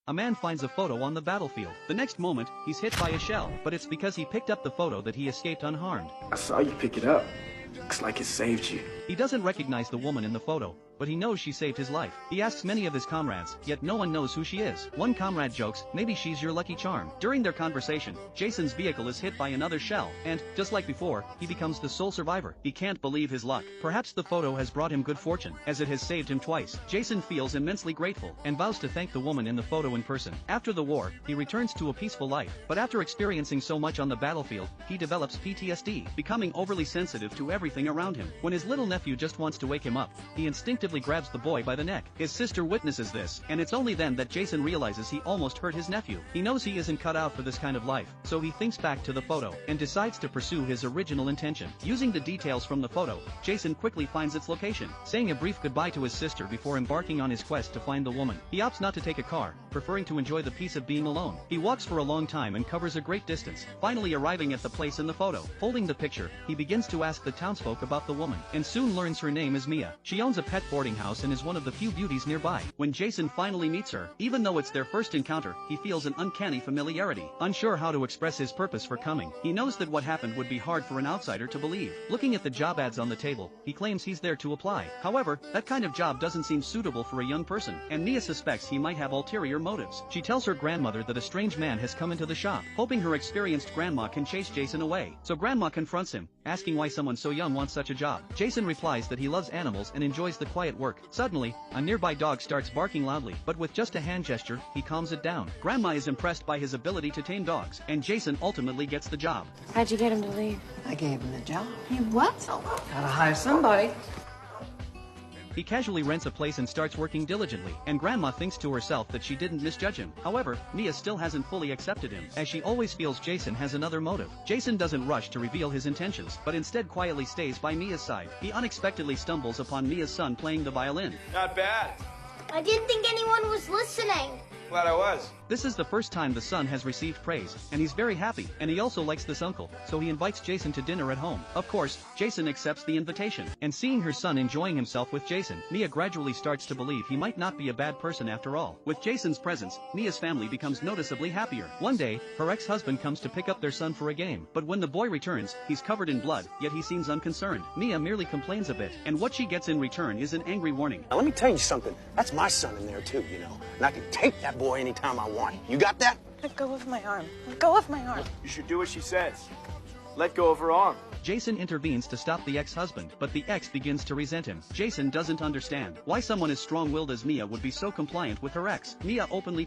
A man finds a photo on the battlefield. The next moment, he's hit by a shell, but it's because he picked up the photo that he escaped unharmed. I saw you pick it up. Looks like it saved you. He doesn't recognize the woman in the photo, but he knows she saved his life. He asks many of his comrades, yet no one knows who she is. One comrade jokes, maybe she's your lucky charm. During their conversation, Jason's vehicle is hit by another shell, and, just like before, he becomes the sole survivor. He can't believe his luck. Perhaps the photo has brought him good fortune, as it has saved him twice. Jason feels immensely grateful, and vows to thank the woman in the photo in person. After the war, he returns to a peaceful life, but after experiencing so much on the battlefield, he develops PTSD, becoming overly sensitive to everything around him. When his little nephew just wants to wake him up, he instinctively grabs the boy by the neck. His sister witnesses this, and it's only then that Jason realizes he almost hurt his nephew. He knows he isn't cut out for this kind of life, so he thinks back to the photo, and decides to pursue his original intention. Using the details from the photo, Jason quickly finds its location, saying a brief goodbye to his sister before embarking on his quest to find the woman. He opts not to take a car, preferring to enjoy the peace of being alone. He walks for a long time and covers a great distance, finally arriving at the place in the photo. Holding the picture, he begins to ask the townsfolk about the woman, and soon learns her name is Mia. She owns a pet boarding house and is one of the few beauties nearby. When Jason finally meets her, even though it's their first encounter, he feels an uncanny familiarity. Unsure how to express his purpose for coming, he knows that what happened would be hard for an outsider to believe. Looking at the job ads on the table, he claims he's there to apply. However, that kind of job doesn't seem suitable for a young person, and Mia suspects he might have ulterior motives. She tells her grandmother that a strange man has come into the shop, hoping her experienced grandma can chase Jason away. So grandma confronts him, asking why someone so young wants such a job. Jason replies that he loves animals and enjoys the quiet work. Suddenly, a nearby dog starts barking loudly, but with just a hand gesture, he calms it down. Grandma is impressed by his ability to tame dogs, and Jason ultimately gets the job. How'd you get him to leave? I gave him the job. You what? Gotta hire somebody. He casually rents a place and starts working diligently, and Grandma thinks to herself that she didn't misjudge him. However, Mia still hasn't fully accepted him, as she always feels Jason has another motive. Jason doesn't rush to reveal his intentions, but instead quietly stays by Mia's side. He unexpectedly stumbles upon Mia's son playing the violin. Not bad. I didn't think anyone was listening. Glad I was. This is the first time the son has received praise, and he's very happy, and he also likes this uncle, so he invites Jason to dinner at home. Of course, Jason accepts the invitation, and seeing her son enjoying himself with Jason, Mia gradually starts to believe he might not be a bad person after all. With Jason's presence, Mia's family becomes noticeably happier. One day, her ex-husband comes to pick up their son for a game, but when the boy returns, he's covered in blood, yet he seems unconcerned. Mia merely complains a bit, and what she gets in return is an angry warning. Now let me tell you something, that's my son in there too, you know, and I can take that boy anytime I want. You got that? Let go of my arm. Let go of my arm. You should do what she says. Let go of her arm. Jason intervenes to stop the ex-husband, but the ex begins to resent him. Jason doesn't understand why someone as strong-willed as Mia would be so compliant with her ex. Mia openly